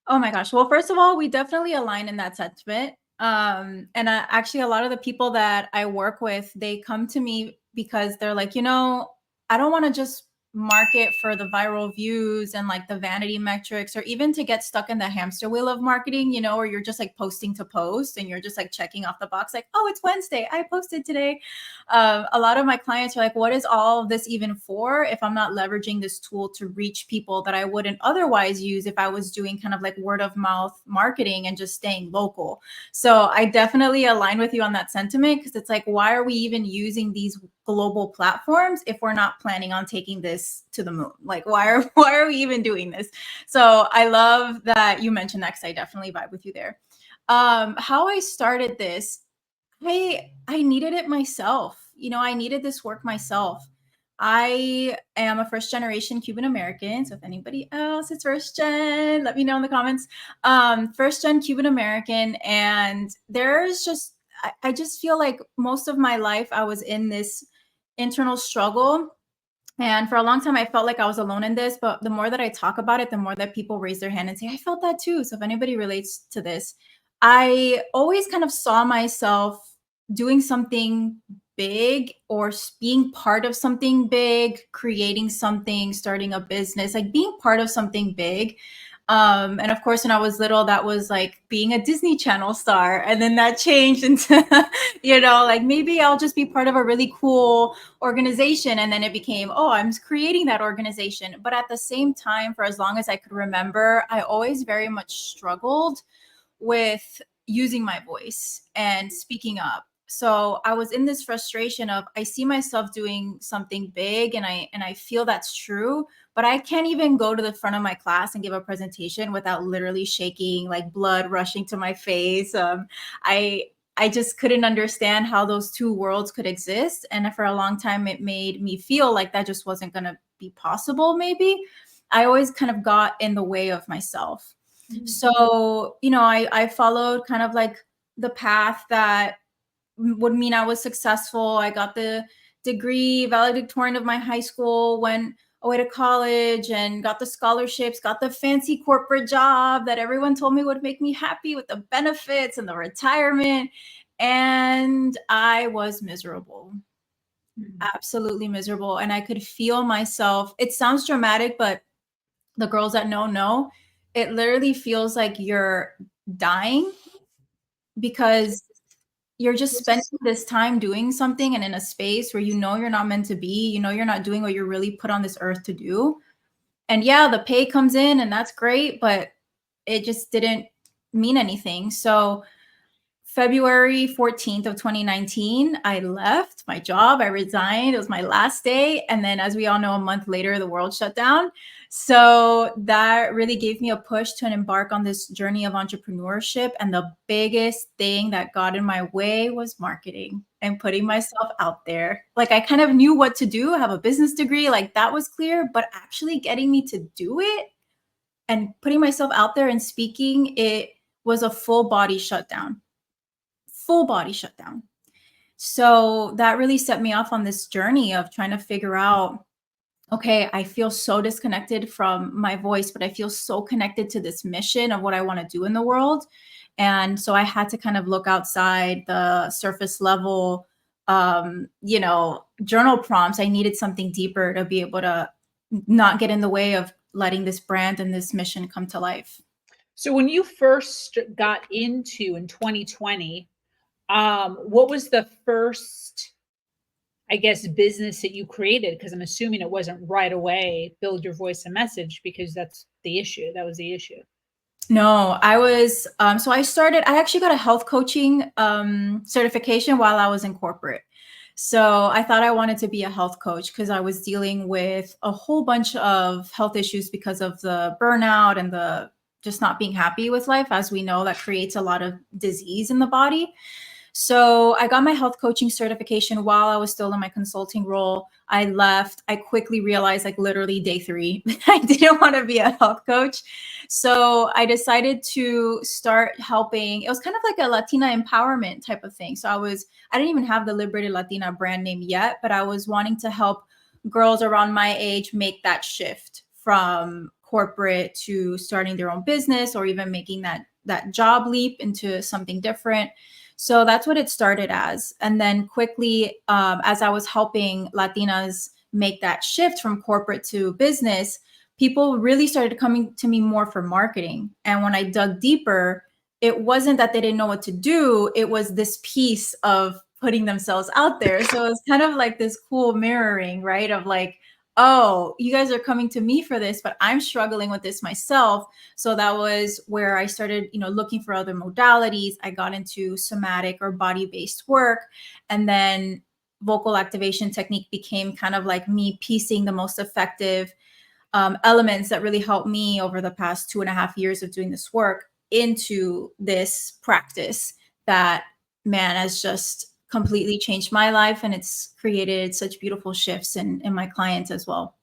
Oh my gosh. Well, first of all, we definitely align in that sentiment. And actually, a lot of the people that I work with, they come to me because they're like, I don't want to just market for the viral views and like the vanity metrics, or even to get stuck in the hamster wheel of marketing, where you're just like posting to post and you're just like checking off the box, like, oh, it's Wednesday, I posted today. A lot of my clients are like, what is all of this even for if I'm not leveraging this tool to reach people that I wouldn't otherwise use if I was doing kind of like word of mouth marketing and just staying local? So I definitely align with you on that sentiment, because it's like, why are we even using these global platforms if we're not planning on taking this to the moon? Like, why are we even doing this? So I love that you mentioned that, because I definitely vibe with you there. How I started this, I needed it myself. I needed this work myself. I am a first generation Cuban American. So if anybody else is first gen, let me know in the comments. First gen Cuban American. And there's just, I just feel like most of my life I was in this internal struggle. And for a long time, I felt like I was alone in this. But the more that I talk about it, the more that people raise their hand and say, I felt that too. So if anybody relates to this, I always kind of saw myself doing something big, or being part of something big, creating something, starting a business, like being part of something big. And of course, when I was little, that was like being a Disney Channel star. And then that changed into, like maybe I'll just be part of a really cool organization. And then it became, oh, I'm creating that organization. But at the same time, for as long as I could remember, I always very much struggled with using my voice and speaking up. So I was in this frustration of, I see myself doing something big, and I feel that's true, but I can't even go to the front of my class and give a presentation without literally shaking, like blood rushing to my face. I just couldn't understand how those two worlds could exist. And for a long time, it made me feel like that just wasn't going to be possible. Maybe I always kind of got in the way of myself. So, I followed kind of like the path that would mean I was successful. I got the degree, valedictorian of my high school, went away to college and got the scholarships, got the fancy corporate job that everyone told me would make me happy with the benefits and the retirement. And I was miserable, absolutely miserable. And I could feel myself. It sounds dramatic, but the girls that know, it literally feels like you're dying, because you're just spending this time doing something and in a space where you're not meant to be, you're not doing what you're really put on this earth to do. And yeah, the pay comes in and that's great, but it just didn't mean anything. So February 14th of 2019, I left my job. I resigned. It was my last day. And then, as we all know, a month later, the world shut down. So that really gave me a push to embark on this journey of entrepreneurship. And the biggest thing that got in my way was marketing and putting myself out there. Like, I kind of knew what to do. I have a business degree. Like, that was clear. But actually getting me to do it and putting myself out there and speaking, it was a full body shutdown. So that really set me off on this journey of trying to figure out, okay, I feel so disconnected from my voice, but I feel so connected to this mission of what I want to do in the world. And so I had to kind of look outside the surface level, journal prompts. I needed something deeper to be able to not get in the way of letting this brand and this mission come to life. So when you first got into in 2020, what was the first, I guess, business that you created? Because I'm assuming it wasn't right away, build your voice and message, because that's the issue. That was the issue. No, I was, I actually got a health coaching certification while I was in corporate. So I thought I wanted to be a health coach because I was dealing with a whole bunch of health issues because of the burnout and the just not being happy with life. As we know, that creates a lot of disease in the body. So I got my health coaching certification while I was still in my consulting role. I left. I quickly realized, like literally day 3, I didn't want to be a health coach. So I decided to start helping. It was kind of like a Latina empowerment type of thing. So I didn't even have the Liberated Latina brand name yet, but I was wanting to help girls around my age make that shift from corporate to starting their own business, or even making that job leap into something different. So that's what it started as. And then quickly, as I was helping Latinas make that shift from corporate to business, people really started coming to me more for marketing. And when I dug deeper, it wasn't that they didn't know what to do. It was this piece of putting themselves out there. So it's kind of like this cool mirroring, right? Of like, oh, you guys are coming to me for this, but I'm struggling with this myself. So that was where I started, looking for other modalities. I got into somatic or body-based work. And then vocal activation technique became kind of like me piecing the most effective elements that really helped me over the past 2.5 years of doing this work into this practice that, man, has just completely changed my life. And it's created such beautiful shifts in my clients as well.